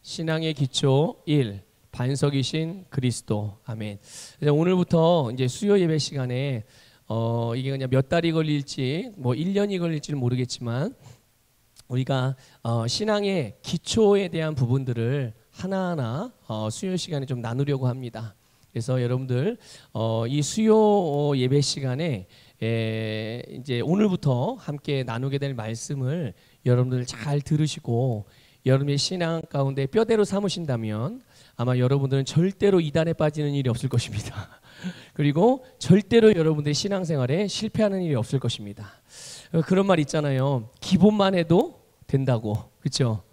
신앙의 기초 1. 반석이신 그리스도. 아멘. 오늘부터 이제 수요 예배 시간에 이게 그냥 몇 달이 걸릴지 뭐 1년이 걸릴지는 모르겠지만 우리가 신앙의 기초에 대한 부분들을 하나하나 수요 시간에 좀 나누려고 합니다. 그래서 여러분들 이 수요 예배 시간에 이제 오늘부터 함께 나누게 될 말씀을 여러분들 잘 들으시고 여러분의 신앙 가운데 뼈대로 삼으신다면 아마 여러분들은 절대로 이단에 빠지는 일이 없을 것입니다. 그리고 절대로 여러분들의 신앙생활에 실패하는 일이 없을 것입니다. 그런 말 있잖아요. 기본만 해도 된다고. 그렇죠?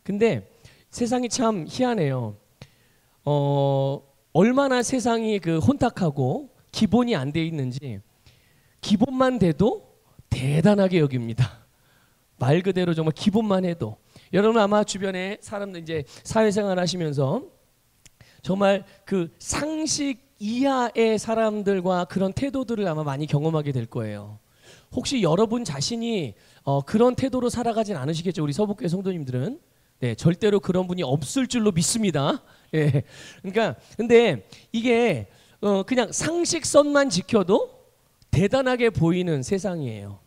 근데 세상이 참 희한해요. 얼마나 세상이 혼탁하고 기본이 안 돼 있는지 기본만 돼도 대단하게 여깁니다. 말 그대로 정말 기본만 해도. 여러분 아마 주변에 사람들 이제 사회생활 하시면서 정말 그 상식 이하의 사람들과 그런 태도들을 아마 많이 경험하게 될 거예요. 혹시 여러분 자신이 그런 태도로 살아가진 않으시겠죠? 우리 서북교회 성도님들은. 네, 절대로 그런 분이 없을 줄로 믿습니다. 예. 그러니까 근데 이게 그냥 상식선만 지켜도 대단하게 보이는 세상이에요.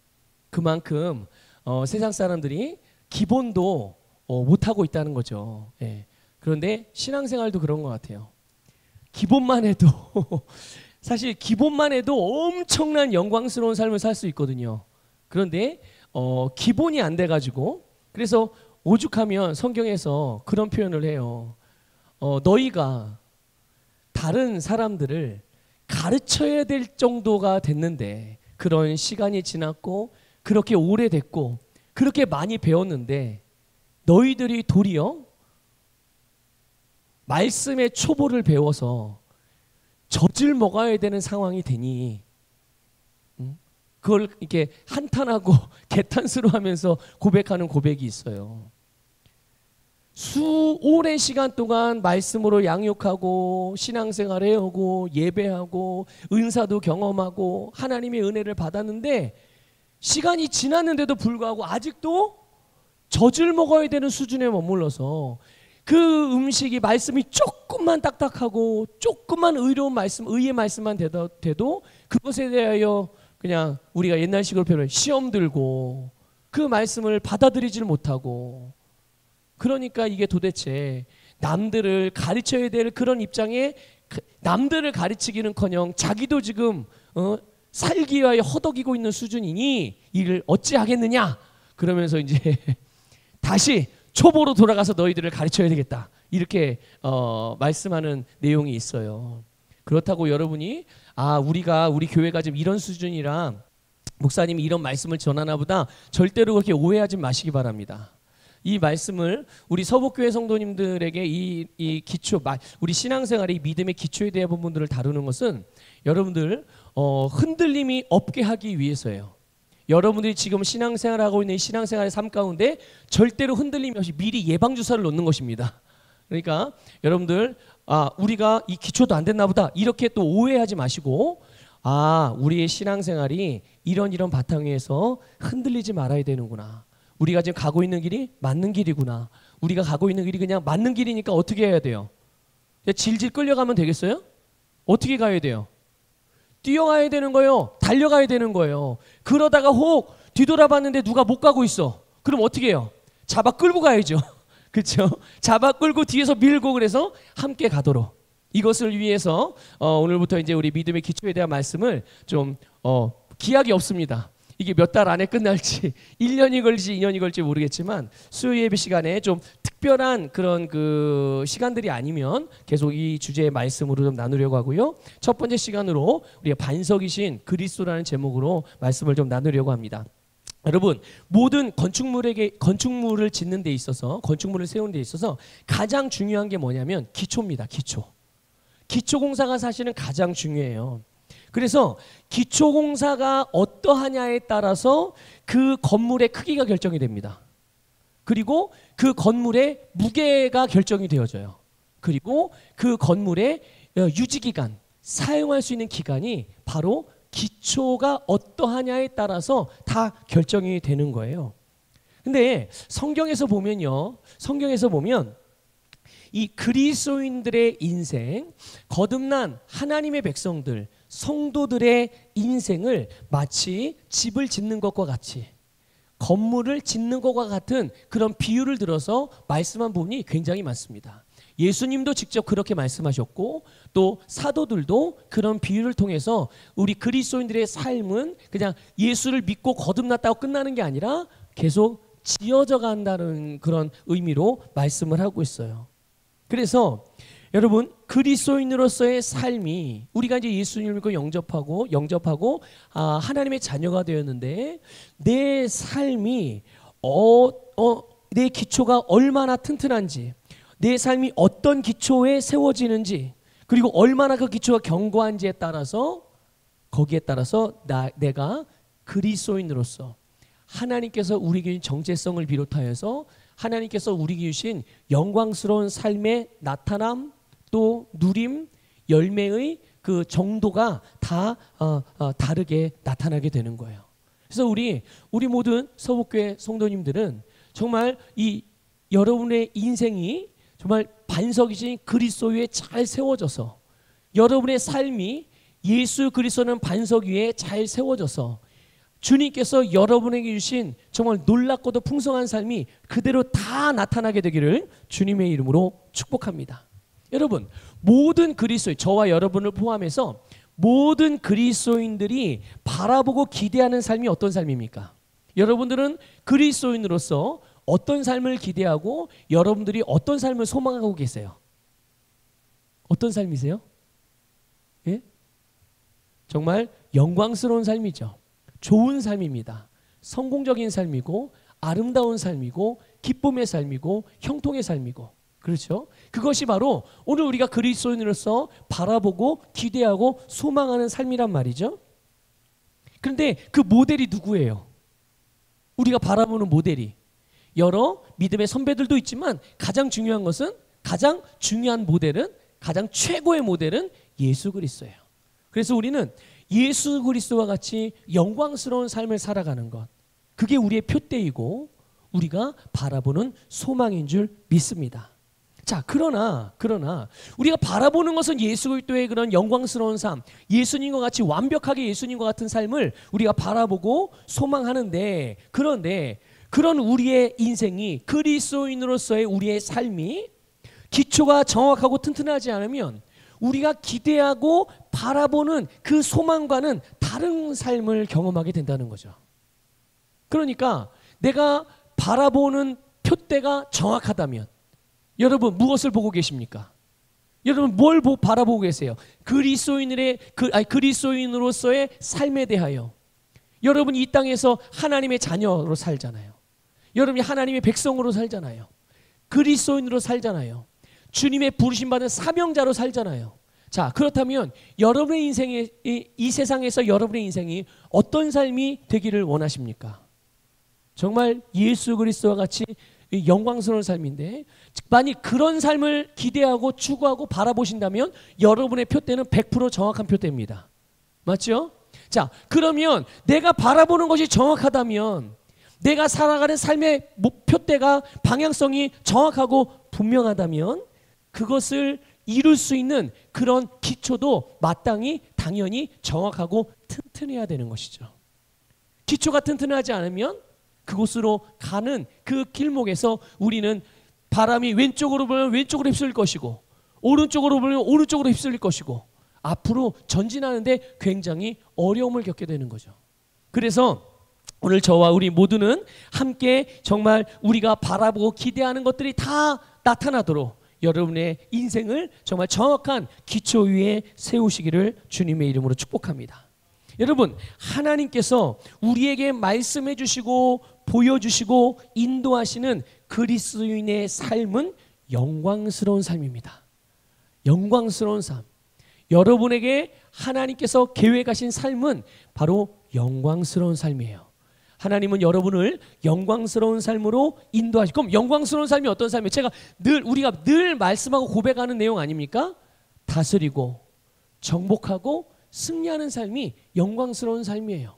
그만큼 세상 사람들이 기본도 못하고 있다는 거죠. 예. 그런데 신앙생활도 그런 것 같아요. 기본만 해도 사실 기본만 해도 엄청난 영광스러운 삶을 살 수 있거든요. 그런데 기본이 안 돼가지고 그래서 오죽하면 성경에서 그런 표현을 해요. 너희가 다른 사람들을 가르쳐야 될 정도가 됐는데 그런 시간이 지났고 그렇게 오래됐고 그렇게 많이 배웠는데 너희들이 도리어 말씀의 초보를 배워서 젖을 먹어야 되는 상황이 되니 그걸 이렇게 한탄하고 개탄스러워하면서 고백하는 고백이 있어요. 오랜 시간 동안 말씀으로 양육하고 신앙생활 해오고 예배하고 은사도 경험하고 하나님의 은혜를 받았는데 시간이 지났는데도 불구하고 아직도 져줄 먹어야 되는 수준에 머물러서 그 음식이 말씀이 조금만 딱딱하고 조금만 의로운 말씀, 의의 말씀만 돼도 그것에 대하여 그냥 우리가 옛날식으로 표현해 시험 들고 그 말씀을 받아들이지를 못하고 그러니까 이게 도대체 남들을 가르쳐야 될 그런 입장에 남들을 가르치기는커녕 자기도 지금 살기 위하여 허덕이고 있는 수준이니 이를 어찌하겠느냐 그러면서 이제 다시 초보로 돌아가서 너희들을 가르쳐야 되겠다 이렇게 말씀하는 내용이 있어요. 그렇다고 여러분이 우리 교회가 지금 이런 수준이라 목사님이 이런 말씀을 전하나 보다 절대로 그렇게 오해하지 마시기 바랍니다. 이 말씀을 우리 서북교회 성도님들에게 이 기초, 우리 신앙생활의 믿음의 기초에 대한 부분들을 다루는 것은 여러분들 흔들림이 없게 하기 위해서예요. 여러분들이 지금 신앙생활하고 있는 신앙생활의 삶 가운데 절대로 흔들림이 없이 미리 예방주사를 놓는 것입니다. 그러니까 여러분들 우리가 이 기초도 안 됐나 보다 이렇게 또 오해하지 마시고 우리의 신앙생활이 이런 바탕 위에서 흔들리지 말아야 되는구나. 우리가 지금 가고 있는 길이 맞는 길이구나. 우리가 가고 있는 길이 그냥 맞는 길이니까 어떻게 해야 돼요? 질질 끌려가면 되겠어요? 어떻게 가야 돼요? 뛰어가야 되는 거예요? 달려가야 되는 거예요? 그러다가 혹 뒤돌아봤는데 누가 못 가고 있어. 그럼 어떻게 해요? 잡아 끌고 가야죠. 그렇죠? 잡아 끌고 뒤에서 밀고 그래서 함께 가도록. 이것을 위해서 오늘부터 이제 우리 믿음의 기초에 대한 말씀을 좀 기약이 없습니다. 이게 몇 달 안에 끝날지 1년이 걸릴지 2년이 걸릴지 모르겠지만 수요 예배 시간에 좀 특별한 그런 그 시간들이 아니면 계속 이 주제의 말씀으로 좀 나누려고 하고요. 첫 번째 시간으로 우리가 반석이신 그리스도라는 제목으로 말씀을 좀 나누려고 합니다. 여러분 모든 건축물을 짓는 데 있어서 건축물을 세우는 데 있어서 가장 중요한 게 뭐냐면 기초입니다. 기초공사가 사실은 가장 중요해요. 그래서 기초공사가 어떠하냐에 따라서 그 건물의 크기가 결정이 됩니다. 그리고 그 건물의 무게가 결정이 되어져요. 그리고 그 건물의 유지기간, 사용할 수 있는 기간이 바로 기초가 어떠하냐에 따라서 다 결정이 되는 거예요. 근데 성경에서 보면 이 그리스도인들의 인생, 거듭난 하나님의 백성들, 성도들의 인생을 마치 집을 짓는 것과 같이, 건물을 짓는 것과 같은 그런 비유를 들어서 말씀한 부분이 굉장히 많습니다. 예수님도 직접 그렇게 말씀하셨고 또 사도들도 그런 비유를 통해서 우리 그리스도인들의 삶은 그냥 예수를 믿고 거듭났다고 끝나는 게 아니라 계속 지어져 간다는 그런 의미로 말씀을 하고 있어요. 그래서 여러분, 그리스도인으로서의 삶이, 우리가 이제 예수님을 믿고 영접하고 하나님의 자녀가 되었는데 내 삶이 내 기초가 얼마나 튼튼한지, 내 삶이 어떤 기초에 세워지는지, 그리고 얼마나 그 기초가 견고한지에 따라서, 거기에 따라서 내가 그리스도인으로서 하나님께서 우리에게 주신 정체성을 비롯하여서 하나님께서 우리에게 주신 영광스러운 삶의 나타남, 또 누림, 열매의 그 정도가 다 다르게 나타나게 되는 거예요. 그래서 우리 모든 서북교회 성도님들은 정말 이 여러분의 인생이 정말 반석이신 그리스도 위에 잘 세워져서, 여러분의 삶이 예수 그리스도는 반석 위에 잘 세워져서 주님께서 여러분에게 주신 정말 놀랍고도 풍성한 삶이 그대로 다 나타나게 되기를 주님의 이름으로 축복합니다. 여러분, 모든 그리스도인, 저와 여러분을 포함해서 모든 그리스도인들이 바라보고 기대하는 삶이 어떤 삶입니까? 여러분들은 그리스도인으로서 어떤 삶을 기대하고 여러분들이 어떤 삶을 소망하고 계세요? 어떤 삶이세요? 예? 정말 영광스러운 삶이죠. 좋은 삶입니다. 성공적인 삶이고 아름다운 삶이고 기쁨의 삶이고 형통의 삶이고, 그렇죠? 그것이 바로 오늘 우리가 그리스도인으로서 바라보고 기대하고 소망하는 삶이란 말이죠. 그런데 그 모델이 누구예요? 우리가 바라보는 모델이 여러 믿음의 선배들도 있지만 가장 중요한 것은, 가장 중요한 모델은, 가장 최고의 모델은 예수 그리스도예요. 그래서 우리는 예수 그리스도와 같이 영광스러운 삶을 살아가는 것, 그게 우리의 표대이고 우리가 바라보는 소망인 줄 믿습니다. 자, 그러나 우리가 바라보는 것은 예수 그리스도의 그런 영광스러운 삶, 예수님과 같이 완벽하게 예수님과 같은 삶을 우리가 바라보고 소망하는데, 그런데 그런 우리의 인생이, 그리스도인으로서의 우리의 삶이 기초가 정확하고 튼튼하지 않으면 우리가 기대하고 바라보는 그 소망과는 다른 삶을 경험하게 된다는 거죠. 그러니까 내가 바라보는 표대가 정확하다면, 여러분 무엇을 보고 계십니까? 여러분 뭘 바라보고 계세요? 그리스도인으로서의 삶에 대하여. 여러분이 이 땅에서 하나님의 자녀로 살잖아요. 여러분이 하나님의 백성으로 살잖아요. 그리스도인으로 살잖아요. 주님의 부르심받은 사명자로 살잖아요. 자, 그렇다면 여러분의 인생에, 이 세상에서 여러분의 인생이 어떤 삶이 되기를 원하십니까? 정말 예수 그리스도와 같이 영광스러운 삶인데, 만약 그런 삶을 기대하고 추구하고 바라보신다면 여러분의 표대는 100% 정확한 표대입니다. 맞죠? 자, 그러면 내가 바라보는 것이 정확하다면, 내가 살아가는 삶의 표대가, 방향성이 정확하고 분명하다면 그것을 이룰 수 있는 그런 기초도 마땅히 당연히 정확하고 튼튼해야 되는 것이죠. 기초가 튼튼하지 않으면 그곳으로 가는 그 길목에서 우리는 바람이 왼쪽으로 불면 왼쪽으로 휩쓸릴 것이고, 오른쪽으로 불면 오른쪽으로 휩쓸릴 것이고, 앞으로 전진하는데 굉장히 어려움을 겪게 되는 거죠. 그래서 오늘 저와 우리 모두는 함께 정말 우리가 바라보고 기대하는 것들이 다 나타나도록 여러분의 인생을 정말 정확한 기초 위에 세우시기를 주님의 이름으로 축복합니다. 여러분, 하나님께서 우리에게 말씀해 주시고 보여주시고 인도하시는 그리스도인의 삶은 영광스러운 삶입니다. 영광스러운 삶. 여러분에게 하나님께서 계획하신 삶은 바로 영광스러운 삶이에요. 하나님은 여러분을 영광스러운 삶으로 인도하시고, 그럼 영광스러운 삶이 어떤 삶이에요? 우리가 늘 말씀하고 고백하는 내용 아닙니까? 다스리고 정복하고 승리하는 삶이 영광스러운 삶이에요.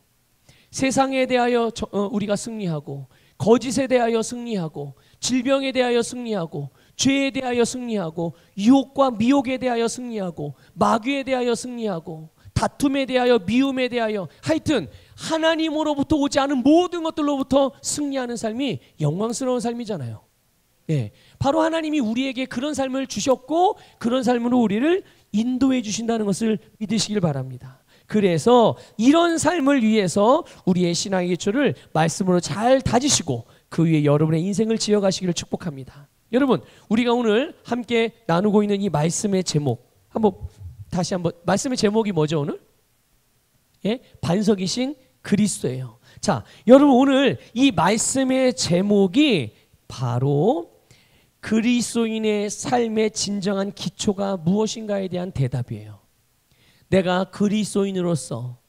세상에 대하여 우리가 승리하고, 거짓에 대하여 승리하고, 질병에 대하여 승리하고, 죄에 대하여 승리하고, 유혹과 미혹에 대하여 승리하고, 마귀에 대하여 승리하고, 다툼에 대하여, 미움에 대하여, 하여튼 하나님으로부터 오지 않은 모든 것들로부터 승리하는 삶이 영광스러운 삶이잖아요. 네, 바로 하나님이 우리에게 그런 삶을 주셨고 그런 삶으로 우리를 인도해 주신다는 것을 믿으시길 바랍니다. 그래서 이런 삶을 위해서 우리의 신앙의 기초를 말씀으로 잘 다지시고 그 위에 여러분의 인생을 지어가시기를 축복합니다. 여러분, 우리가 오늘 함께 나누고 있는 이 말씀의 제목, 다시 한번 말씀의 제목이 뭐죠 오늘? 예? 반석이신 그리스도예요. 자, 여러분, 오늘 이 말씀의 제목이 바로 그리스도인의 삶의 진정한 기초가 무엇인가에 대한 대답이에요. 내가 그리스도인으로서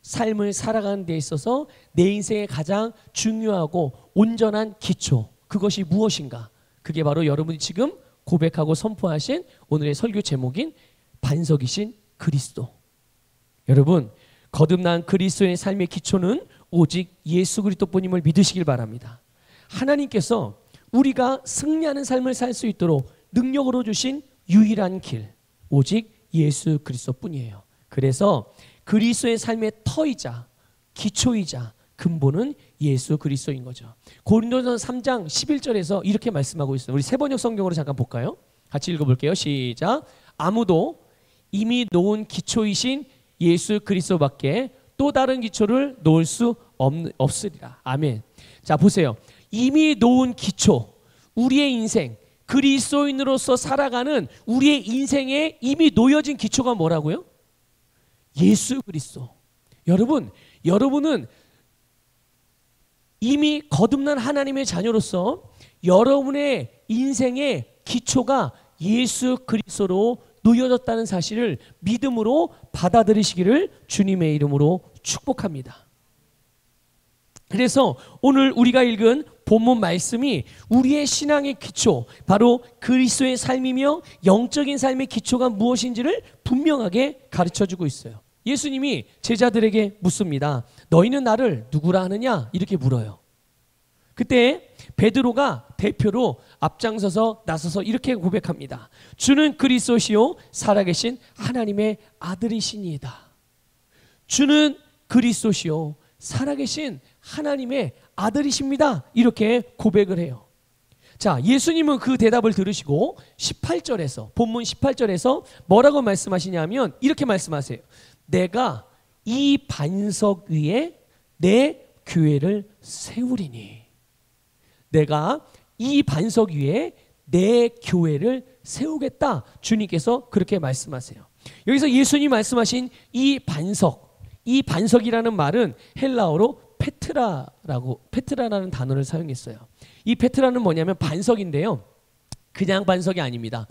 삶을 살아가는 데 있어서 내 인생의 가장 중요하고 온전한 기초, 그것이 무엇인가? 그게 바로 여러분이 지금 고백하고 선포하신 오늘의 설교 제목인 반석이신 그리스도. 여러분, 거듭난 그리스도의 삶의 기초는 오직 예수 그리스도뿐임을 믿으시길 바랍니다. 하나님께서 우리가 승리하는 삶을 살 수 있도록 능력으로 주신 유일한 길, 오직 예수 그리스도뿐이에요. 그래서 그리스도의 삶의 터이자 기초이자 근본은 예수 그리스도인 거죠. 고린도전서 3장 11절에서 이렇게 말씀하고 있어요. 우리 세번역 성경으로 잠깐 볼까요? 같이 읽어볼게요. 시작. 아무도 이미 놓은 기초이신 예수 그리스도밖에 또 다른 기초를 놓을 수 없으리라. 아멘. 자, 보세요. 이미 놓은 기초, 우리의 인생, 그리스도인으로서 살아가는 우리의 인생에 이미 놓여진 기초가 뭐라고요? 예수 그리스도. 여러분은 이미 거듭난 하나님의 자녀로서 여러분의 인생의 기초가 예수 그리스도로 놓여졌다는 사실을 믿음으로 받아들이시기를 주님의 이름으로 축복합니다. 그래서 오늘 우리가 읽은 본문 말씀이 우리의 신앙의 기초, 바로 그리스도의 삶이며 영적인 삶의 기초가 무엇인지를 분명하게 가르쳐주고 있어요. 예수님이 제자들에게 묻습니다. 너희는 나를 누구라 하느냐? 이렇게 물어요. 그때 베드로가 대표로 앞장서서 나서서 이렇게 고백합니다. 주는 그리스도시요 살아계신 하나님의 아들이시니이다. 주는 그리스도시요 살아계신 하나님의 아들이십니다. 이렇게 고백을 해요. 자, 예수님은 그 대답을 들으시고 18절에서, 본문 18절에서 뭐라고 말씀하시냐면 이렇게 말씀하세요. 내가 이 반석 위에 내 교회를 세우리니. 내가 이 반석 위에 내 교회를 세우겠다. 주님께서 그렇게 말씀하세요. 여기서 예수님 말씀하신 이 반석이라는 말은 헬라어로 페트라라는 단어를 사용했어요. 이 페트라는 뭐냐면 반석인데요. 그냥 반석이 아닙니다.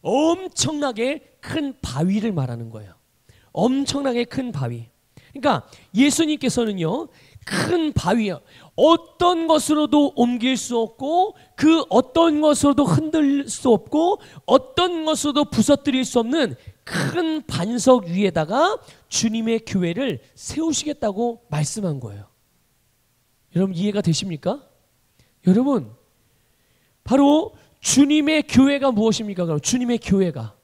엄청나게 큰 바위를 말하는 거예요. 엄청나게 큰 바위. 그러니까 예수님께서는요, 큰 바위요, 어떤 것으로도 옮길 수 없고 그 어떤 것으로도 흔들 수 없고 어떤 것으로도 부서뜨릴 수 없는 큰 반석 위에다가 주님의 교회를 세우시겠다고 말씀한 거예요. 여러분, 이해가 되십니까? 여러분, 바로 주님의 교회가 무엇입니까? 그럼 주님의 교회가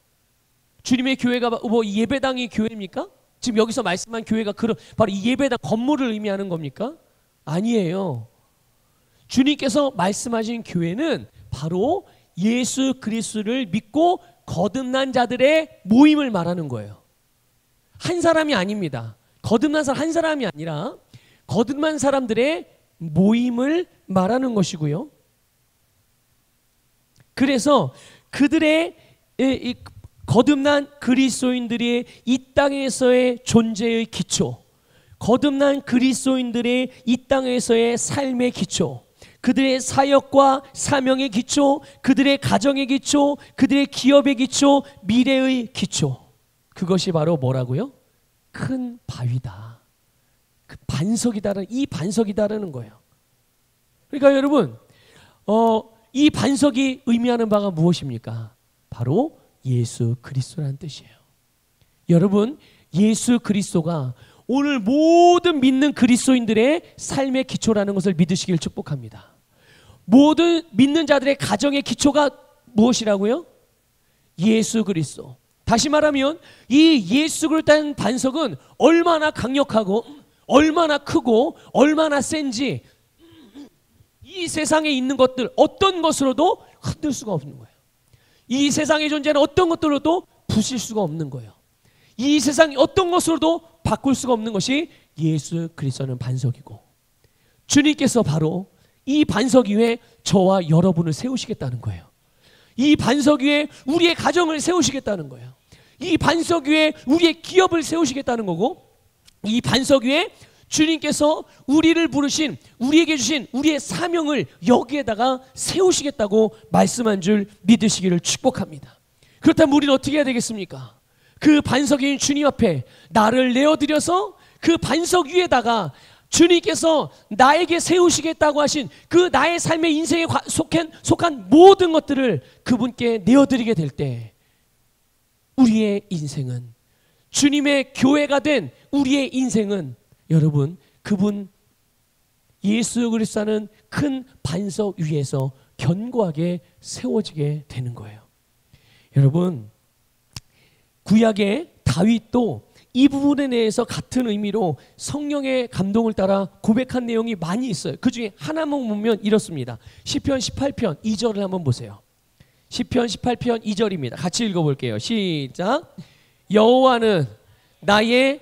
뭐 예배당이 교회입니까? 지금 여기서 말씀한 교회가 바로 이 예배당 건물을 의미하는 겁니까? 아니에요. 주님께서 말씀하신 교회는 바로 예수 그리스도를 믿고 거듭난 자들의 모임을 말하는 거예요. 한 사람이 아닙니다. 거듭난 사람 한 사람이 아니라 거듭난 사람들의 모임을 말하는 것이고요. 그래서 그들의 거듭난 그리스도인들의 이 땅에서의 존재의 기초, 거듭난 그리스도인들의 이 땅에서의 삶의 기초, 그들의 사역과 사명의 기초, 그들의 가정의 기초, 그들의 기업의 기초, 미래의 기초, 그것이 바로 뭐라고요? 큰 바위다. 그 반석이다라는, 이 반석이다라는 거예요. 그러니까 여러분, 이 반석이 의미하는 바가 무엇입니까? 바로 예수 그리스도라는 뜻이에요. 여러분, 예수 그리스도가 오늘 모든 믿는 그리스도인들의 삶의 기초라는 것을 믿으시길 축복합니다. 모든 믿는 자들의 가정의 기초가 무엇이라고요? 예수 그리스도. 다시 말하면 이 예수 그리스도라는 반석은 얼마나 강력하고 얼마나 크고 얼마나 센지 이 세상에 있는 것들 어떤 것으로도 흔들 수가 없는 거예요. 이 세상에 존재하는 어떤 것들로도 부실 수가 없는 거예요. 이 세상이 어떤 것으로도 바꿀 수가 없는 것이 예수 그리스도는 반석이고, 주님께서 바로 이 반석 위에 저와 여러분을 세우시겠다는 거예요. 이 반석 위에 우리의 가정을 세우시겠다는 거예요. 이 반석 위에 우리의 기업을 세우시겠다는 거고, 이 반석 위에 주님께서 우리를 부르신, 우리에게 주신 우리의 사명을 여기에다가 세우시겠다고 말씀한 줄 믿으시기를 축복합니다. 그렇다면 우리는 어떻게 해야 되겠습니까? 그 반석인 주님 앞에 나를 내어드려서 그 반석 위에다가 주님께서 나에게 세우시겠다고 하신 그 나의 삶의 인생에 속한 모든 것들을 그분께 내어드리게 될 때, 우리의 인생은, 주님의 교회가 된 우리의 인생은, 여러분, 그분 예수 그리스도는 큰 반석 위에서 견고하게 세워지게 되는 거예요. 여러분, 구약의 다윗도 이 부분에 대해서 같은 의미로 성령의 감동을 따라 고백한 내용이 많이 있어요. 그 중에 하나만 보면 이렇습니다. 시편 18편 2절을 한번 보세요. 시편 18편 2절입니다. 같이 읽어볼게요. 시작. 여호와는 나의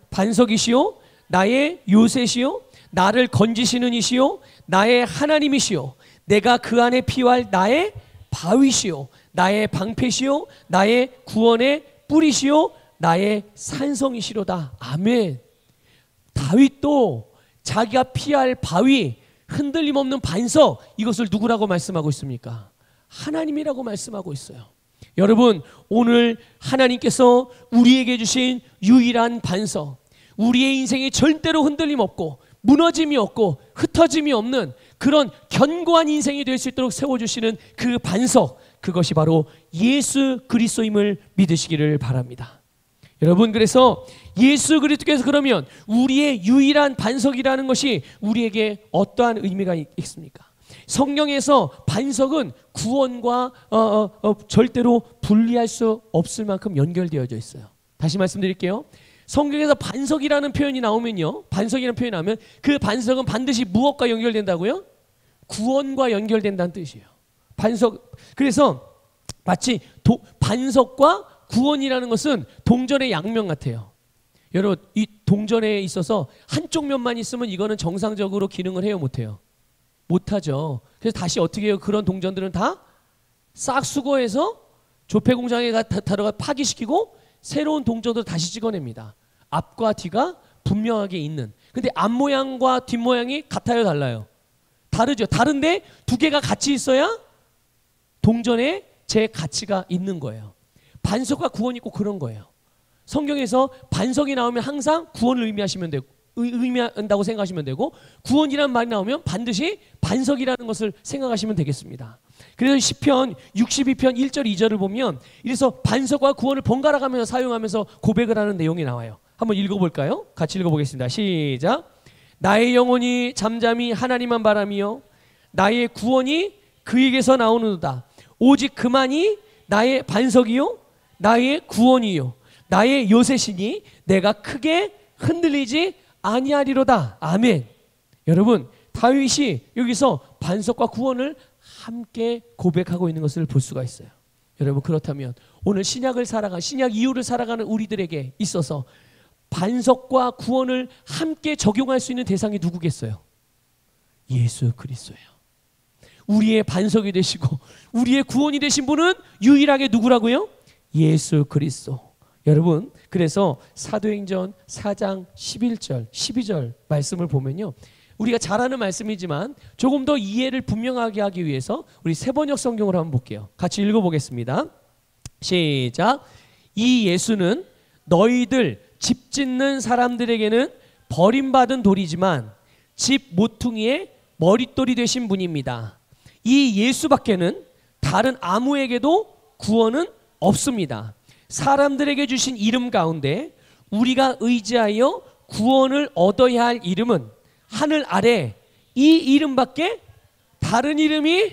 반석이시요 나의 요새시요 나를 건지시는 이시요 나의 하나님이시요 내가 그 안에 피할 나의 바위시요 나의 방패시요 나의 구원의 뿌리시요 나의 산성이시로다. 아멘. 다윗도 자기가 피할 바위, 흔들림 없는 반석, 이것을 누구라고 말씀하고 있습니까? 하나님이라고 말씀하고 있어요. 여러분, 오늘 하나님께서 우리에게 주신 유일한 반석, 우리의 인생이 절대로 흔들림 없고 무너짐이 없고 흩어짐이 없는 그런 견고한 인생이 될 수 있도록 세워주시는 그 반석, 그것이 바로 예수 그리스도임을 믿으시기를 바랍니다. 여러분, 그래서 예수 그리스도께서 그러면 우리의 유일한 반석이라는 것이 우리에게 어떠한 의미가 있습니까? 성경에서 반석은 구원과 절대로 분리할 수 없을 만큼 연결되어져 있어요. 다시 말씀드릴게요. 성경에서 반석이라는 표현이 나오면요, 반석이라는 표현이 나오면 그 반석은 반드시 무엇과 연결된다고요? 구원과 연결된다는 뜻이에요. 반석. 그래서 마치 반석과 구원이라는 것은 동전의 양면 같아요. 여러분, 이 동전에 있어서 한쪽 면만 있으면 이거는 정상적으로 기능을 해요, 못해요? 못하죠. 그래서 다시 어떻게 해요? 그런 동전들은 다 싹 수거해서 조폐 공장에 다가 파기시키고 새로운 동전을 다시 찍어냅니다. 앞과 뒤가 분명하게 있는. 근데 앞모양과 뒷모양이 같아요, 달라요? 다르죠. 다른데 두 개가 같이 있어야 동전에 제 가치가 있는 거예요. 반석과 구원이 꼭 그런 거예요. 성경에서 반석이 나오면 항상 구원을 의미한다고 생각하시면 되고, 구원이라는 말이 나오면 반드시 반석이라는 것을 생각하시면 되겠습니다. 그래서 시편 62편 1절 2절을 보면 이래서 반석과 구원을 번갈아 가면서 사용하면서 고백을 하는 내용이 나와요. 한번 읽어볼까요? 같이 읽어보겠습니다. 시작. 나의 영혼이 잠잠히 하나님만 바라며 나의 구원이 그에게서 나오는도다. 오직 그만이 나의 반석이요 나의 구원이요 나의 요새시니 내가 크게 흔들리지 아니하리로다. 아멘. 여러분, 다윗이 여기서 반석과 구원을 함께 고백하고 있는 것을 볼 수가 있어요. 여러분, 그렇다면 오늘 신약 이후를 살아가는 우리들에게 있어서 반석과 구원을 함께 적용할 수 있는 대상이 누구겠어요? 예수 그리스도예요. 우리의 반석이 되시고 우리의 구원이 되신 분은 유일하게 누구라고요? 예수 그리스도. 여러분, 그래서 사도행전 4장 11절 12절 말씀을 보면요, 우리가 잘 아는 말씀이지만 조금 더 이해를 분명하게 하기 위해서 우리 세번역 성경을 한번 볼게요. 같이 읽어보겠습니다. 시작. 이 예수는 너희들 집 짓는 사람들에게는 버림받은 돌이지만 집 모퉁이의 머릿돌이 되신 분입니다. 이 예수밖에는 다른 아무에게도 구원은 없습니다. 사람들에게 주신 이름 가운데 우리가 의지하여 구원을 얻어야 할 이름은 하늘 아래 이 이름밖에 다른 이름이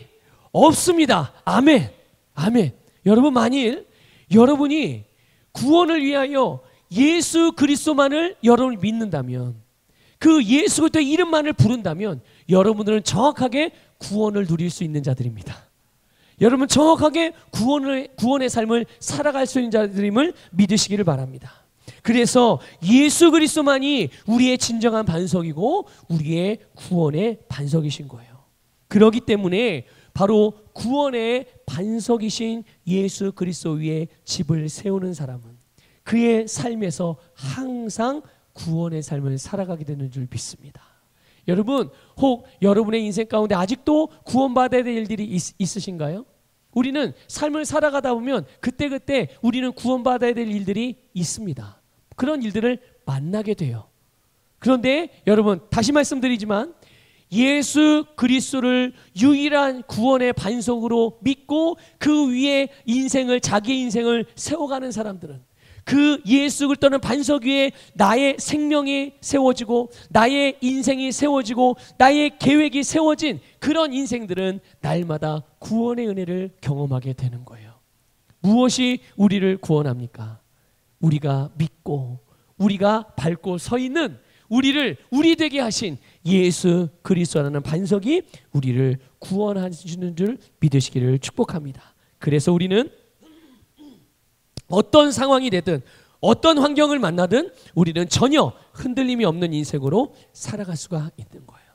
없습니다. 아멘. 아멘. 여러분, 만일 여러분이 구원을 위하여 예수 그리스도만을 여러분이 믿는다면, 그 예수 그리스도의 이름만을 부른다면 여러분들은 정확하게 구원을 누릴 수 있는 자들입니다. 여러분, 정확하게 구원의 삶을 살아갈 수 있는 자들임을 믿으시기를 바랍니다. 그래서 예수 그리스도만이 우리의 진정한 반석이고 우리의 구원의 반석이신 거예요. 그렇기 때문에 바로 구원의 반석이신 예수 그리스도 위에 집을 세우는 사람은 그의 삶에서 항상 구원의 삶을 살아가게 되는 줄 믿습니다. 여러분, 혹 여러분의 인생 가운데 아직도 구원받아야 될 일들이 있으신가요? 우리는 삶을 살아가다 보면 그때그때 우리는 구원받아야 될 일들이 있습니다. 그런 일들을 만나게 돼요. 그런데 여러분, 다시 말씀드리지만 예수 그리스도를 유일한 구원의 반석으로 믿고 그 위에 자기의 인생을 세워가는 사람들은 그 예수 그리스도는 반석 위에 나의 생명이 세워지고 나의 인생이 세워지고 나의 계획이 세워진 그런 인생들은 날마다 구원의 은혜를 경험하게 되는 거예요. 무엇이 우리를 구원합니까? 우리가 믿고 우리가 밟고 서 있는 우리 되게 하신 예수 그리스도라는 반석이 우리를 구원하시는 줄 믿으시기를 축복합니다. 그래서 우리는 어떤 상황이 되든 어떤 환경을 만나든 우리는 전혀 흔들림이 없는 인생으로 살아갈 수가 있는 거예요.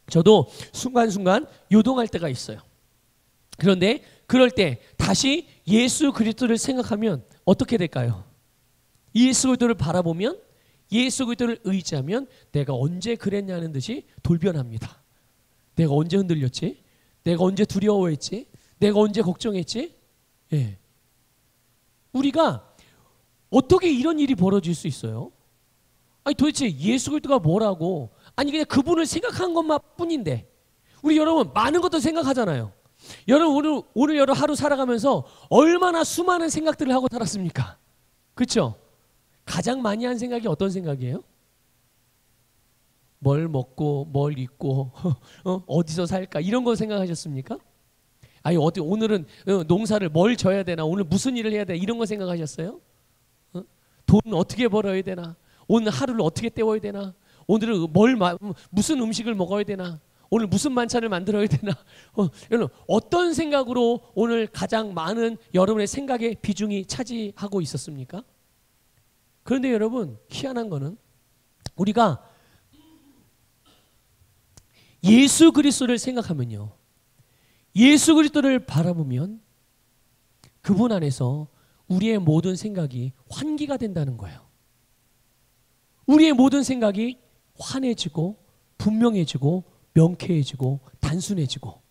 저도 순간순간 요동할 때가 있어요. 그런데 그럴 때 다시 예수 그리스도를 생각하면 어떻게 될까요? 예수 그리스도를 바라보면, 예수 그리스도를 의지하면 내가 언제 그랬냐는 듯이 돌변합니다. 내가 언제 흔들렸지? 내가 언제 두려워했지? 내가 언제 걱정했지? 예. 우리가 어떻게 이런 일이 벌어질 수 있어요? 아니, 도대체 예수 그리스도가 뭐라고? 아니, 그냥 그분을 생각한 것만 뿐인데. 우리 여러분 많은 것도 생각하잖아요. 여러분 오늘 여러분 하루 살아가면서 얼마나 수많은 생각들을 하고 살았습니까? 그렇죠? 가장 많이 한 생각이 어떤 생각이에요? 뭘 먹고 뭘 입고 어디서 살까 이런 거 생각하셨습니까? 아니, 오늘은 농사를 뭘 져야 되나, 오늘 무슨 일을 해야 되나 이런 거 생각하셨어요? 돈 어떻게 벌어야 되나, 오늘 하루를 어떻게 때워야 되나, 오늘은 무슨 음식을 먹어야 되나, 오늘 무슨 만찬을 만들어야 되나. 여러분, 어떤 생각으로 오늘 가장 많은 여러분의 생각의 비중이 차지하고 있었습니까? 그런데 여러분, 희한한 거는 우리가 예수 그리스도를 생각하면요, 예수 그리스도를 바라보면 그분 안에서 우리의 모든 생각이 환기가 된다는 거예요. 우리의 모든 생각이 환해지고 분명해지고 명쾌해지고 단순해지고,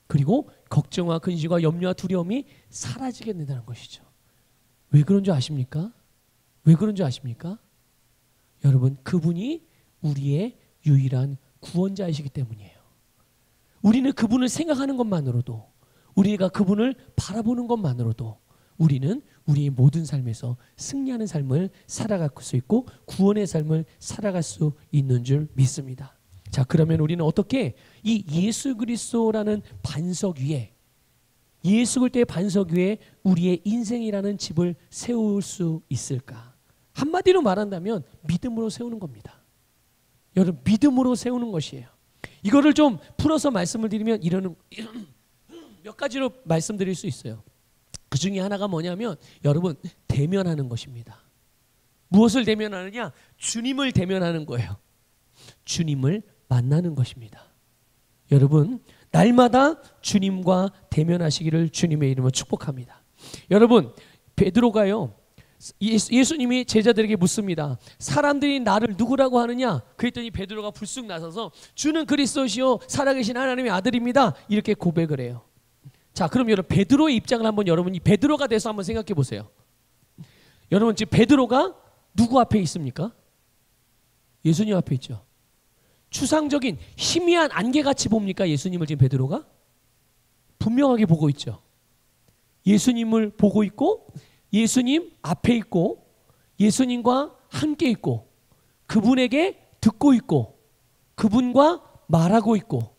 그리고 걱정과 근심과 염려와 두려움이 사라지게 된다는 것이죠. 왜 그런 줄 아십니까? 왜 그런 줄 아십니까? 여러분, 그분이 우리의 유일한 구원자이시기 때문이에요. 우리는 그분을 생각하는 것만으로도, 우리가 그분을 바라보는 것만으로도 우리는 우리의 모든 삶에서 승리하는 삶을 살아갈 수 있고 구원의 삶을 살아갈 수 있는 줄 믿습니다. 자, 그러면 우리는 어떻게 이 예수 그리스도라는 반석 위에, 예수 그리스도의 반석 위에 우리의 인생이라는 집을 세울 수 있을까? 한마디로 말한다면 믿음으로 세우는 겁니다. 여러분, 믿음으로 세우는 것이에요. 이거를 좀 풀어서 말씀을 드리면 이런 몇 가지로 말씀드릴 수 있어요. 그 중에 하나가 뭐냐면 여러분, 대면하는 것입니다. 무엇을 대면하느냐? 주님을 대면하는 거예요. 주님을 만나는 것입니다. 여러분, 날마다 주님과 대면하시기를 주님의 이름으로 축복합니다. 여러분, 베드로가요, 예수님이 제자들에게 묻습니다. 사람들이 나를 누구라고 하느냐? 그랬더니 베드로가 불쑥 나서서 주는 그리스도시요 살아계신 하나님의 아들입니다, 이렇게 고백을 해요. 자, 그럼 여러분, 베드로의 입장을 한번 여러분이 베드로가 돼서 한번 생각해 보세요. 여러분, 지금 베드로가 누구 앞에 있습니까? 예수님 앞에 있죠. 추상적인 희미한 안개같이 봅니까? 예수님을 지금 베드로가? 분명하게 보고 있죠. 예수님을 보고 있고 예수님 앞에 있고 예수님과 함께 있고 그분에게 듣고 있고 그분과 말하고 있고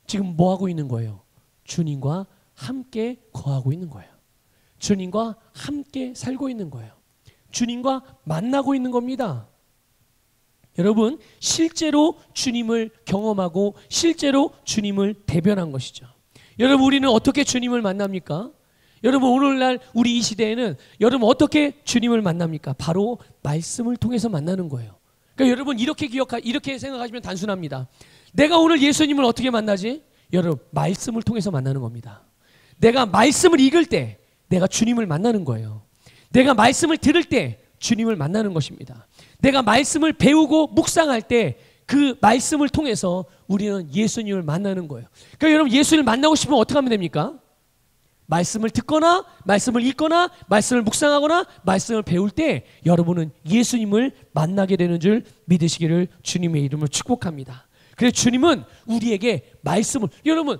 지금 뭐 하고 있는 거예요? 주님과 함께 거하고 있는 거예요. 주님과 함께 살고 있는 거예요. 주님과 만나고 있는 겁니다. 여러분, 실제로 주님을 경험하고 실제로 주님을 대변한 것이죠. 여러분, 우리는 어떻게 주님을 만납니까? 여러분, 오늘날 우리 이 시대에는 여러분 어떻게 주님을 만납니까? 바로 말씀을 통해서 만나는 거예요. 그러니까 여러분, 이렇게 생각하시면 단순합니다. 내가 오늘 예수님을 어떻게 만나지? 여러분, 말씀을 통해서 만나는 겁니다. 내가 말씀을 읽을 때 내가 주님을 만나는 거예요. 내가 말씀을 들을 때 주님을 만나는 것입니다. 내가 말씀을 배우고 묵상할 때 그 말씀을 통해서 우리는 예수님을 만나는 거예요. 그러니까 여러분, 예수님을 만나고 싶으면 어떻게 하면 됩니까? 말씀을 듣거나 말씀을 읽거나 말씀을 묵상하거나 말씀을 배울 때 여러분은 예수님을 만나게 되는 줄 믿으시기를 주님의 이름으로 축복합니다. 그래서 주님은 우리에게 말씀을, 여러분,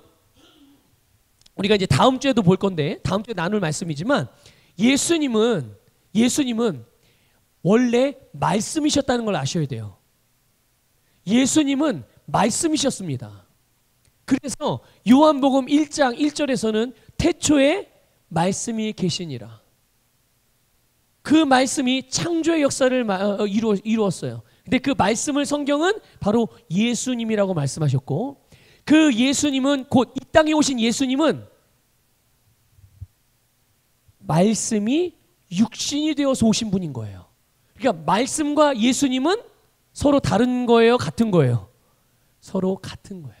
우리가 이제 다음 주에도 볼 건데 다음 주에 나눌 말씀이지만 예수님은 원래 말씀이셨다는 걸 아셔야 돼요. 예수님은 말씀이셨습니다. 그래서 요한복음 1장 1절에서는 태초에 말씀이 계시니라. 그 말씀이 창조의 역사를 이루었어요. 근데 그 말씀을 성경은 바로 예수님이라고 말씀하셨고, 그 예수님은 곧 이 땅에 오신 예수님은 말씀이 육신이 되어서 오신 분인 거예요. 그러니까 말씀과 예수님은 서로 다른 거예요, 같은 거예요? 서로 같은 거예요.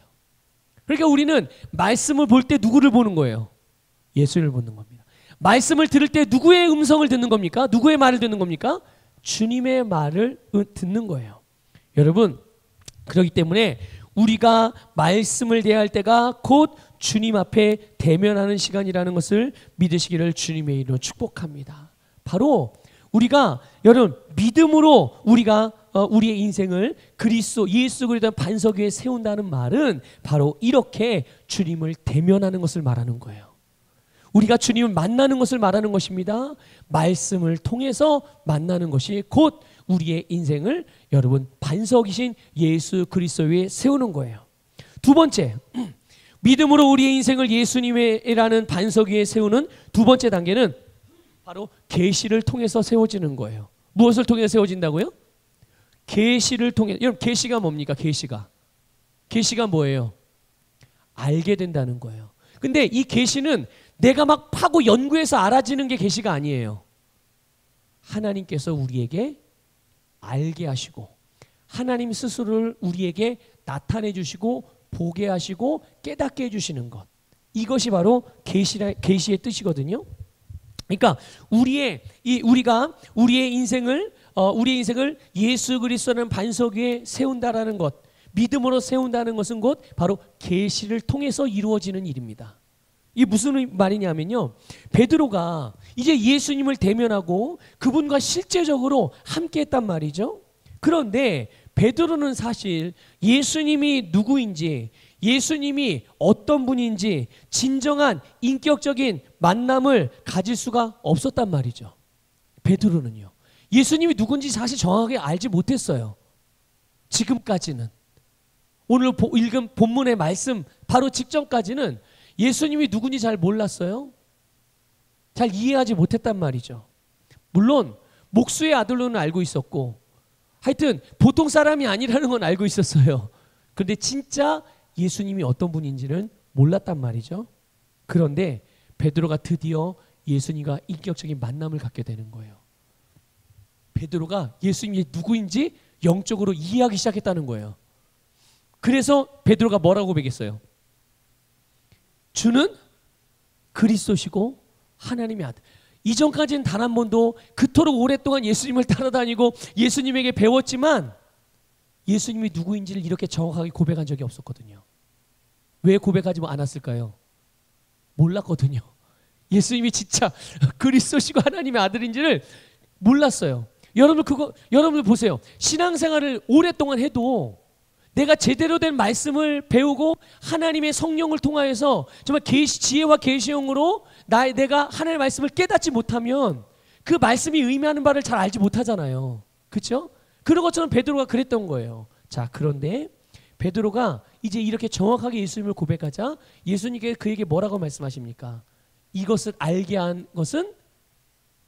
그러니까 우리는 말씀을 볼 때 누구를 보는 거예요? 예수를 보는 겁니다. 말씀을 들을 때 누구의 음성을 듣는 겁니까? 누구의 말을 듣는 겁니까? 주님의 말을 듣는 거예요. 여러분, 그렇기 때문에 우리가 말씀을 대할 때가 곧 주님 앞에 대면하는 시간이라는 것을 믿으시기를 주님의 이름으로 축복합니다. 바로 우리가 여러분 믿음으로 우리가 우리의 인생을 그리스도 예수 그리스도 반석 위에 세운다는 말은 바로 이렇게 주님을 대면하는 것을 말하는 거예요. 우리가 주님을 만나는 것을 말하는 것입니다. 말씀을 통해서 만나는 것이 곧 우리의 인생을 여러분 반석이신 예수 그리스도 위에 세우는 거예요. 두 번째, 믿음으로 우리의 인생을 예수님이라는 반석 위에 세우는 두 번째 단계는 바로 계시를 통해서 세워지는 거예요. 무엇을 통해서 세워진다고요? 계시를 통해. 여러분, 계시가 뭡니까? 계시가 뭐예요? 알게 된다는 거예요. 근데 이 계시는 내가 막 파고 연구해서 알아지는 게 계시가 아니에요. 하나님께서 우리에게 알게 하시고 하나님 스스로를 우리에게 나타내 주시고 보게 하시고 깨닫게 해주시는 것, 이것이 바로 계시의 뜻이거든요. 그러니까 우리가 우리의 인생을 예수 그리스도라는 반석 위에 세운다라는 것, 믿음으로 세운다는 것은 곧 바로 계시를 통해서 이루어지는 일입니다. 이게 무슨 말이냐면요, 베드로가 이제 예수님을 대면하고 그분과 실제적으로 함께했단 말이죠. 그런데 베드로는 사실 예수님이 누구인지, 예수님이 어떤 분인지 진정한 인격적인 만남을 가질 수가 없었단 말이죠. 베드로는요, 예수님이 누군지 사실 정확하게 알지 못했어요. 지금까지는. 오늘 읽은 본문의 말씀 바로 직전까지는 예수님이 누군지 잘 몰랐어요. 잘 이해하지 못했단 말이죠. 물론 목수의 아들로는 알고 있었고, 하여튼 보통 사람이 아니라는 건 알고 있었어요. 그런데 진짜 예수님이 어떤 분인지는 몰랐단 말이죠. 그런데 베드로가 드디어 예수님과 인격적인 만남을 갖게 되는 거예요. 베드로가 예수님이 누구인지 영적으로 이해하기 시작했다는 거예요. 그래서 베드로가 뭐라고 고백했어요? 주는 그리스도시고 하나님의 아들. 이전까지는 단 한 번도 그토록 오랫동안 예수님을 따라다니고 예수님에게 배웠지만 예수님이 누구인지를 이렇게 정확하게 고백한 적이 없었거든요. 왜 고백하지 않았을까요? 몰랐거든요. 예수님이 진짜 그리스도시고 하나님의 아들인지를 몰랐어요. 여러분들 보세요. 신앙생활을 오랫동안 해도 내가 제대로 된 말씀을 배우고 하나님의 성령을 통하여서 정말 지혜와 계시형으로 내가 하나님의 말씀을 깨닫지 못하면 그 말씀이 의미하는 바를 잘 알지 못하잖아요. 그렇죠? 그런 것처럼 베드로가 그랬던 거예요. 자, 그런데 베드로가 이제 이렇게 정확하게 예수님을 고백하자 예수님께 그에게 뭐라고 말씀하십니까? 이것을 알게 한 것은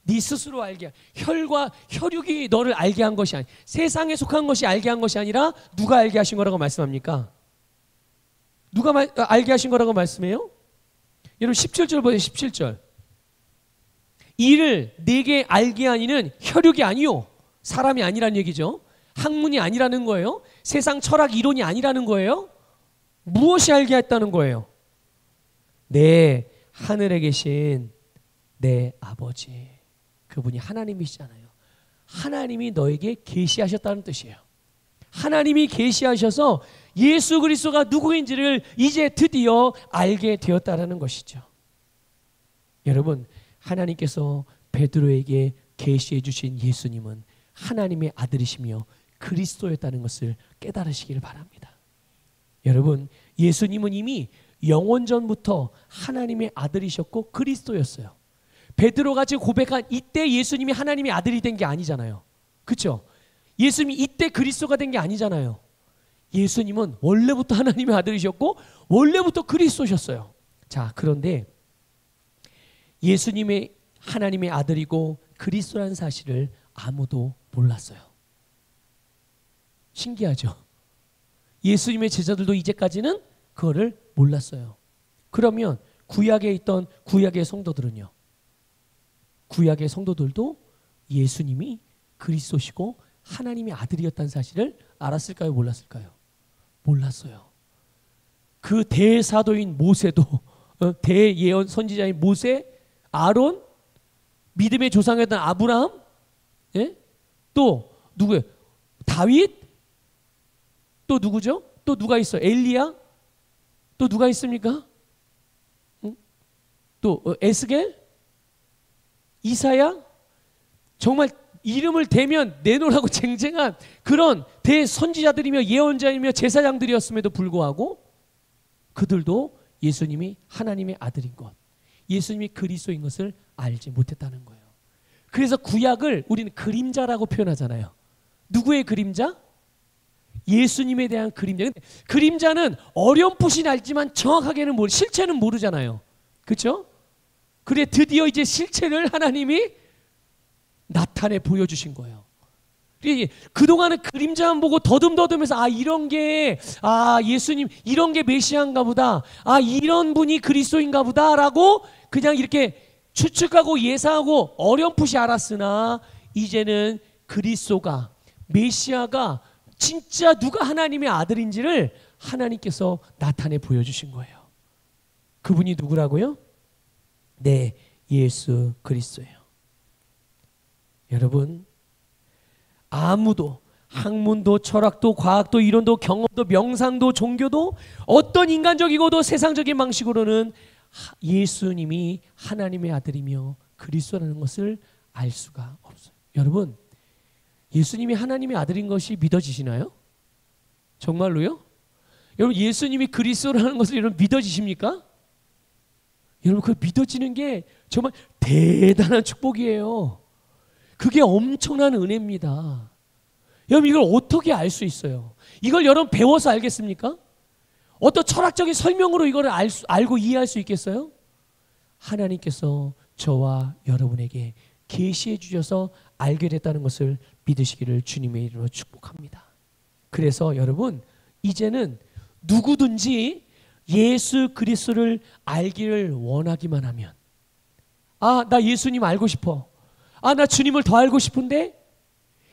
네 스스로 알게 혈육이 너를 알게 한 것이 아니 세상에 속한 것이 알게 한 것이 아니라 누가 알게 하신 거라고 말씀합니까? 누가 알게 하신 거라고 말씀해요? 여러분 17절 보세요. 17절. 이를 내게 알게 하니는 혈육이 아니요 사람이 아니란 얘기죠. 학문이 아니라는 거예요. 세상 철학 이론이 아니라는 거예요. 무엇이 알게 했다는 거예요? 내 하늘에 계신 내 아버지, 그분이 하나님이시잖아요. 하나님이 너에게 계시하셨다는 뜻이에요. 하나님이 계시하셔서 예수 그리스도가 누구인지를 이제 드디어 알게 되었다라는 것이죠. 여러분, 하나님께서 베드로에게 계시해 주신 예수님은 하나님의 아들이시며 그리스도였다는 것을 깨달으시기를 바랍니다. 여러분, 예수님은 이미 영원전부터 하나님의 아들이셨고 그리스도였어요. 베드로가 지금 고백한 이때 예수님이 하나님의 아들이 된 게 아니잖아요. 그렇죠? 예수님이 이때 그리스도가 된 게 아니잖아요. 예수님은 원래부터 하나님의 아들이셨고 원래부터 그리스도셨어요. 자, 그런데 예수님의 하나님의 아들이고 그리스도라는 사실을 아무도 몰랐어요. 신기하죠? 예수님의 제자들도 이제까지는 그거를 몰랐어요. 그러면 구약에 있던 구약의 성도들은요? 구약의 성도들도 예수님이 그리스도시고 하나님의 아들이었다는 사실을 알았을까요? 몰랐을까요? 몰랐어요. 그 대사도인 모세도 대예언 선지자인 모세, 아론, 믿음의 조상이었던 아브라함, 예? 또 누구예요? 다윗? 또 누구죠? 또 누가 있어요? 엘리야? 또 누가 있습니까? 응? 또 에스겔? 이사야? 정말 이름을 대면 내놓으라고 쟁쟁한 그런 대선지자들이며 예언자이며 제사장들이었음에도 불구하고 그들도 예수님이 하나님의 아들인 것, 예수님이 그리스도인 것을 알지 못했다는 거예요. 그래서 구약을 우리는 그림자라고 표현하잖아요. 누구의 그림자? 예수님에 대한 그림자. 근데 그림자는 어렴풋이 알지만 정확하게는 실체는 모르잖아요. 그렇죠? 그래 드디어 이제 실체를 하나님이 나타내 보여주신 거예요. 그동안은 그림자만 보고 더듬더듬해서 이런 게 예수님 이런 게 메시아인가 보다, 이런 분이 그리스도인가 보다라고 그냥 이렇게 추측하고 예상하고 어렴풋이 알았으나 이제는 그리스도가 메시아가 진짜 누가 하나님의 아들인지를 하나님께서 나타내 보여주신 거예요. 그분이 누구라고요? 네, 예수 그리스도예요. 여러분, 아무도 학문도 철학도 과학도 이론도 경험도 명상도 종교도 어떤 인간적이고도 세상적인 방식으로는 예수님이 하나님의 아들이며 그리스도라는 것을 알 수가 없어요. 여러분, 예수님이 하나님의 아들인 것이 믿어지시나요? 정말로요? 여러분, 예수님이 그리스도라는 것을 여러분 믿어지십니까? 여러분, 그 믿어지는 게 정말 대단한 축복이에요. 그게 엄청난 은혜입니다. 여러분, 이걸 어떻게 알 수 있어요? 이걸 여러분 배워서 알겠습니까? 어떤 철학적인 설명으로 이걸 알고 이해할 수 있겠어요? 하나님께서 저와 여러분에게 계시해 주셔서 알게 됐다는 것을 믿으시기를 주님의 이름으로 축복합니다. 그래서 여러분, 이제는 누구든지 예수 그리스도를 알기를 원하기만 하면, 나 예수님 알고 싶어. 나 주님을 더 알고 싶은데,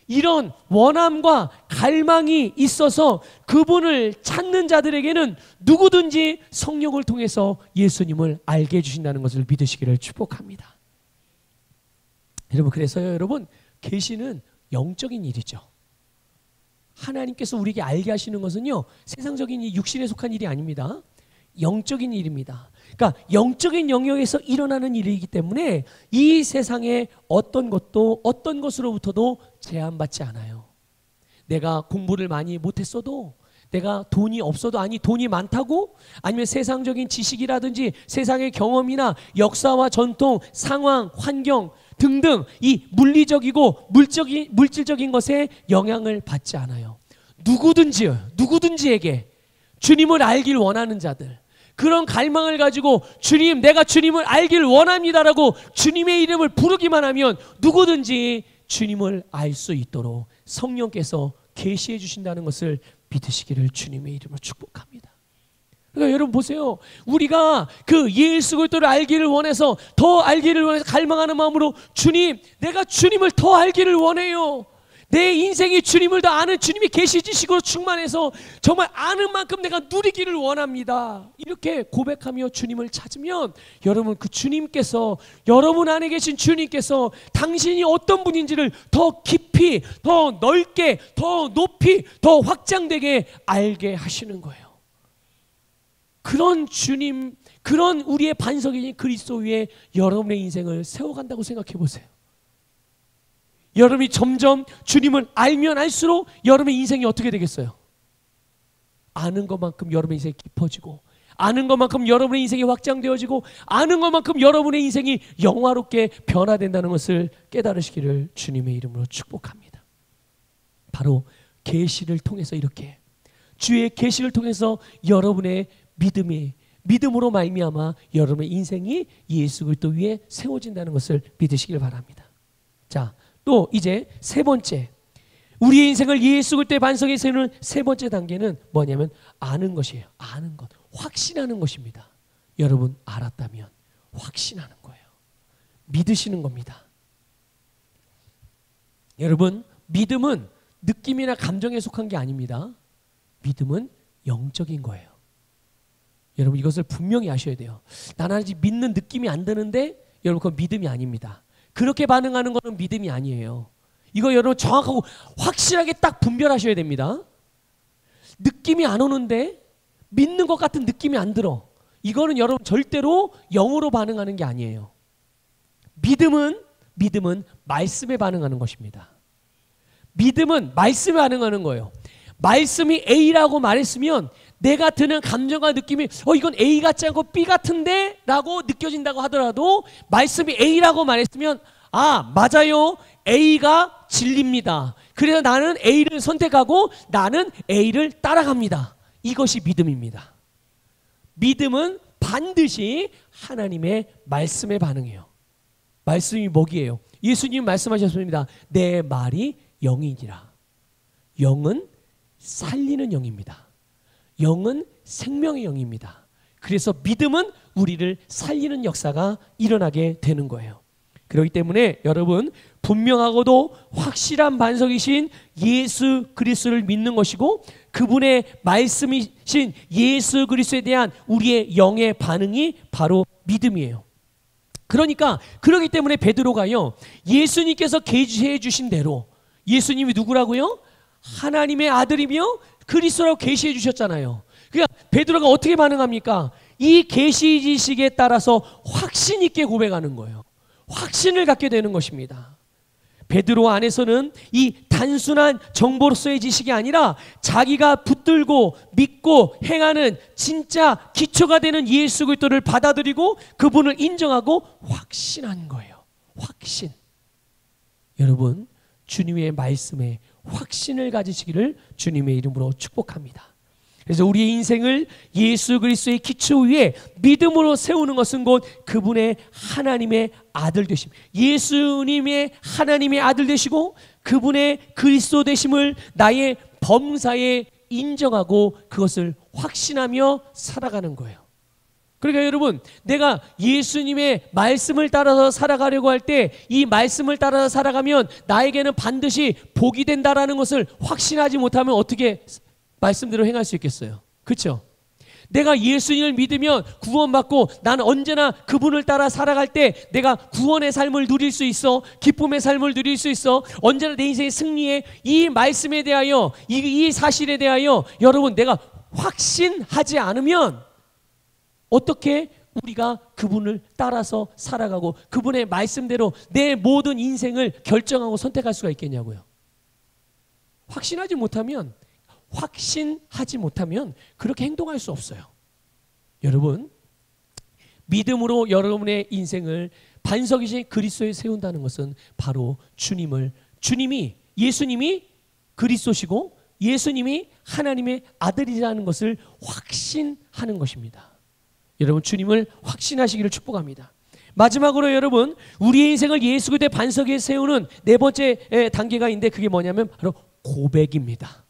이런 원함과 갈망이 있어서 그분을 찾는 자들에게는 누구든지 성령을 통해서 예수님을 알게 해주신다는 것을 믿으시기를 축복합니다. 여러분, 그래서요, 여러분, 계시는 영적인 일이죠. 하나님께서 우리에게 알게 하시는 것은요, 세상적인 육신에 속한 일이 아닙니다. 영적인 일입니다. 그러니까 영적인 영역에서 일어나는 일이기 때문에 이 세상의 어떤 것도 어떤 것으로부터도 제한받지 않아요. 내가 공부를 많이 못했어도, 내가 돈이 없어도, 돈이 많다고, 아니면 세상적인 지식이라든지 세상의 경험이나 역사와 전통, 상황, 환경 등등 이 물리적이고 물질적인 것에 영향을 받지 않아요. 누구든지에게 주님을 알길 원하는 자들, 그런 갈망을 가지고 주님, 내가 주님을 알길 원합니다라고 주님의 이름을 부르기만 하면 누구든지 주님을 알 수 있도록 성령께서 계시해 주신다는 것을 믿으시기를 주님의 이름으로 축복합니다. 그러니까 여러분 보세요. 우리가 그 예수 그리스도를 알기를 원해서, 더 알기를 원해서 갈망하는 마음으로 주님, 내가 주님을 더 알기를 원해요. 내 인생이 주님을 더 아는 주님이 계시 지식으로 충만해서 정말 아는 만큼 내가 누리기를 원합니다. 이렇게 고백하며 주님을 찾으면 여러분, 그 주님께서, 여러분 안에 계신 주님께서 당신이 어떤 분인지를 더 깊이, 더 넓게, 더 높이, 더 확장되게 알게 하시는 거예요. 그런 주님, 그런 우리의 반석인 그리스도 위에 여러분의 인생을 세워간다고 생각해 보세요. 여러분이 점점 주님을 알면 알수록 여러분의 인생이 어떻게 되겠어요? 아는 것만큼 여러분의 인생이 깊어지고, 아는 것만큼 여러분의 인생이 확장되어지고, 아는 것만큼 여러분의 인생이 영화롭게 변화된다는 것을 깨달으시기를 주님의 이름으로 축복합니다. 바로 계시를 통해서, 이렇게 주의 계시를 통해서 여러분의 믿음으로 말미암아 여러분의 인생이 예수 그리스도 위에 세워진다는 것을 믿으시길 바랍니다. 자, 또 이제 세 번째, 우리의 인생을 예수 그리스도의 반석에 세우는 세 번째 단계는 뭐냐면 아는 것이에요. 아는 것, 확신하는 것입니다. 여러분, 알았다면 확신하는 거예요. 믿으시는 겁니다. 여러분, 믿음은 느낌이나 감정에 속한 게 아닙니다. 믿음은 영적인 거예요. 여러분, 이것을 분명히 아셔야 돼요. 나는 아직 믿는 느낌이 안 드는데, 여러분, 그건 믿음이 아닙니다. 그렇게 반응하는 것은 믿음이 아니에요. 이거 여러분 정확하고 확실하게 딱 분별하셔야 됩니다. 느낌이 안 오는데 믿는 것 같은 느낌이 안 들어. 이거는 여러분 절대로 영으로 반응하는 게 아니에요. 믿음은 말씀에 반응하는 것입니다. 믿음은 말씀에 반응하는 거예요. 말씀이 A라고 말했으면 내가 드는 감정과 느낌이 이건 A 같지 않고 B 같은데 라고 느껴진다고 하더라도, 말씀이 A라고 말했으면 맞아요, A가 진리입니다. 그래서 나는 A를 선택하고 나는 A를 따라갑니다. 이것이 믿음입니다. 믿음은 반드시 하나님의 말씀에 반응해요. 말씀이 뭐기예요? 예수님 말씀하셨습니다. 내 말이 영이니라. 영은 살리는 영입니다. 영은 생명의 영입니다. 그래서 믿음은 우리를 살리는 역사가 일어나게 되는 거예요. 그렇기 때문에 여러분, 분명하고도 확실한 반석이신 예수 그리스도를 믿는 것이고, 그분의 말씀이신 예수 그리스도에 대한 우리의 영의 반응이 바로 믿음이에요. 그러기 때문에 베드로가요, 예수님께서 계시해 주신 대로, 예수님이 누구라고요? 하나님의 아들이며 그리스도라고 계시해 주셨잖아요. 그러니까 베드로가 어떻게 반응합니까? 이 계시 지식에 따라서 확신 있게 고백하는 거예요. 확신을 갖게 되는 것입니다. 베드로 안에서는 이 단순한 정보로서의 지식이 아니라 자기가 붙들고 믿고 행하는 진짜 기초가 되는 예수 그리스도를 받아들이고 그분을 인정하고 확신한 거예요. 확신. 여러분, 주님의 말씀에 확신을 가지시기를 주님의 이름으로 축복합니다. 그래서 우리의 인생을 예수 그리스도의 기초 위에 믿음으로 세우는 것은 곧 그분의 하나님의 아들 되심, 예수님의 하나님의 아들 되시고 그분의 그리스도 되심을 나의 범사에 인정하고 그것을 확신하며 살아가는 거예요. 그러니까 여러분, 내가 예수님의 말씀을 따라서 살아가려고 할 때 이 말씀을 따라서 살아가면 나에게는 반드시 복이 된다라는 것을 확신하지 못하면 어떻게 말씀대로 행할 수 있겠어요? 그렇죠? 내가 예수님을 믿으면 구원받고 나는 언제나 그분을 따라 살아갈 때 내가 구원의 삶을 누릴 수 있어, 기쁨의 삶을 누릴 수 있어, 언제나 내 인생의 승리에 이 말씀에 대하여 이 사실에 대하여 여러분, 내가 확신하지 않으면 어떻게 우리가 그분을 따라서 살아가고 그분의 말씀대로 내 모든 인생을 결정하고 선택할 수가 있겠냐고요. 확신하지 못하면 그렇게 행동할 수 없어요. 여러분, 믿음으로 여러분의 인생을 반석이신 그리스도에 세운다는 것은 바로 예수님이 그리스도시고 예수님이 하나님의 아들이라는 것을 확신하는 것입니다. 여러분, 주님을 확신하시기를 축복합니다. 마지막으로 여러분, 우리의 인생을 예수 그리스도의 반석 위에 세우는 네 번째 단계가 있는데 그게 뭐냐면 바로 고백입니다.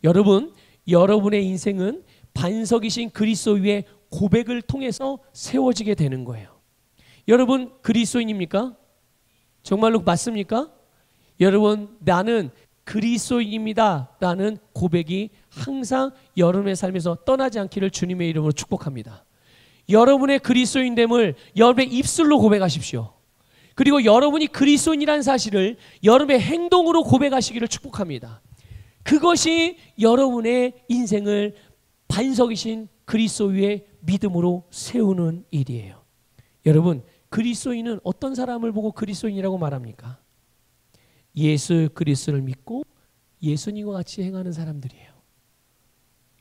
여러분, 여러분의 인생은 반석이신 그리스도 위에 고백을 통해서 세워지게 되는 거예요. 여러분, 그리스도인입니까? 정말로 맞습니까? 여러분, 나는 그리스도인입니다 라는 고백이 항상 여러분의 삶에서 떠나지 않기를 주님의 이름으로 축복합니다. 여러분의 그리스도인됨을 여러분의 입술로 고백하십시오. 그리고 여러분이 그리스도인이라는 사실을 여러분의 행동으로 고백하시기를 축복합니다. 그것이 여러분의 인생을 반석이신 그리스도 위에 믿음으로 세우는 일이에요. 여러분, 그리스도인은 어떤 사람을 보고 그리스도인이라고 말합니까? 예수 그리스도를 믿고 예수님과 같이 행하는 사람들이에요.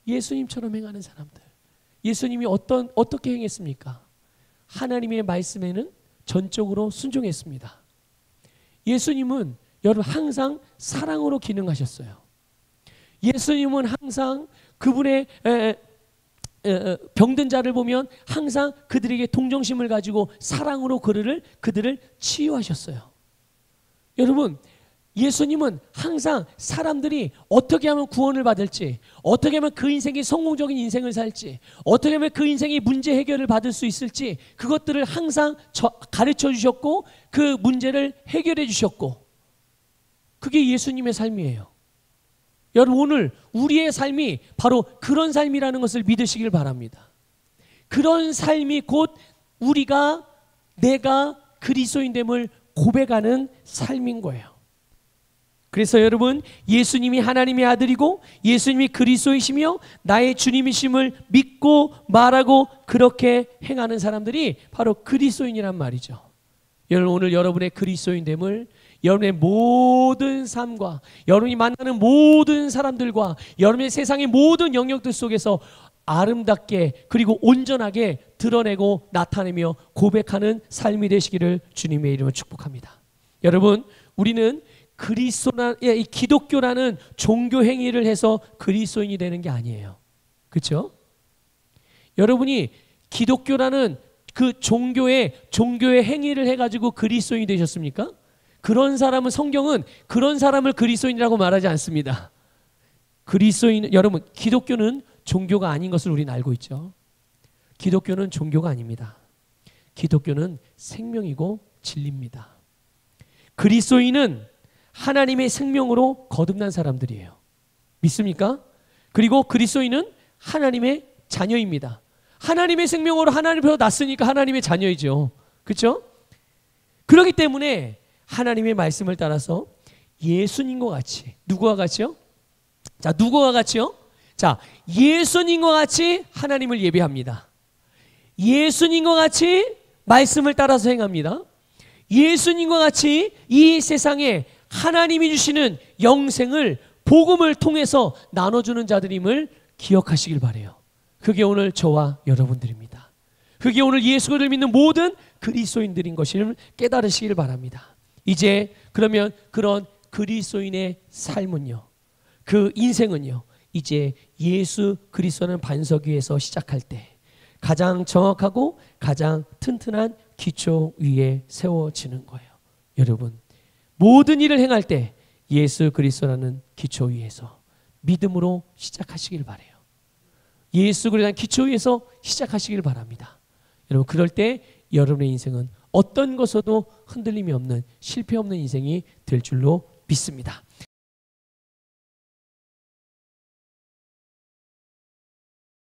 예수님처럼 행하는 사람들. 예수님이 어떻게 행했습니까? 하나님의 말씀에는 전적으로 순종했습니다. 예수님은 여러분 항상 사랑으로 기능하셨어요. 예수님은 항상 그분의 병든 자를 보면 항상 그들에게 동정심을 가지고 사랑으로 그들을 치유하셨어요. 여러분, 예수님은 항상 사람들이 어떻게 하면 구원을 받을지, 어떻게 하면 그 인생이 성공적인 인생을 살지, 어떻게 하면 그 인생이 문제 해결을 받을 수 있을지 그것들을 항상 가르쳐 주셨고 그 문제를 해결해 주셨고, 그게 예수님의 삶이에요. 여러분, 오늘 우리의 삶이 바로 그런 삶이라는 것을 믿으시길 바랍니다. 그런 삶이 곧 내가 그리스도인됨을 고백하는 삶인 거예요. 그래서 여러분, 예수님이 하나님의 아들이고 예수님이 그리스도이시며 나의 주님이심을 믿고 말하고 그렇게 행하는 사람들이 바로 그리스도인이란 말이죠. 여러분, 오늘 여러분의 그리스도인됨을 여러분의 모든 삶과 여러분이 만나는 모든 사람들과 여러분의 세상의 모든 영역들 속에서 아름답게 그리고 온전하게 드러내고 나타내며 고백하는 삶이 되시기를 주님의 이름으로 축복합니다. 여러분, 우리는 기독교라는 종교 행위를 해서 그리스도인이 되는 게 아니에요. 그렇죠? 여러분이 기독교라는 그 종교의 행위를 해가지고 그리스도인이 되셨습니까? 그런 사람은, 성경은 그런 사람을 그리스도인이라고 말하지 않습니다. 여러분, 기독교는 종교가 아닌 것을 우리는 알고 있죠. 기독교는 종교가 아닙니다. 기독교는 생명이고 진리입니다. 그리스도인은 하나님의 생명으로 거듭난 사람들이에요. 믿습니까? 그리고 그리스도인은 하나님의 자녀입니다. 하나님의 생명으로 하나님으로 났으니까 하나님의 자녀이죠. 그렇죠? 그렇기 때문에 하나님의 말씀을 따라서 예수님과 같이, 누구와 같이요? 자, 누구와 같이요? 자, 예수님과 같이 하나님을 예배합니다. 예수님과 같이 말씀을 따라서 행합니다. 예수님과 같이 이 세상에 하나님이 주시는 영생을 복음을 통해서 나눠주는 자들임을 기억하시길 바라요. 그게 오늘 저와 여러분들입니다. 그게 오늘 예수를 믿는 모든 그리스도인들인 것을 깨달으시길 바랍니다. 이제 그러면 그런 그리스도인의 삶은요, 그 인생은요, 이제 예수 그리스도는 반석 위에서 시작할 때 가장 정확하고 가장 튼튼한 기초 위에 세워지는 거예요. 여러분, 모든 일을 행할 때 예수 그리스도라는 기초 위에서 믿음으로 시작하시길 바라요. 예수 그리스도라는 기초 위에서 시작하시길 바랍니다. 여러분, 그럴 때 여러분의 인생은 어떤 것에도 흔들림이 없는, 실패 없는 인생이 될 줄로 믿습니다.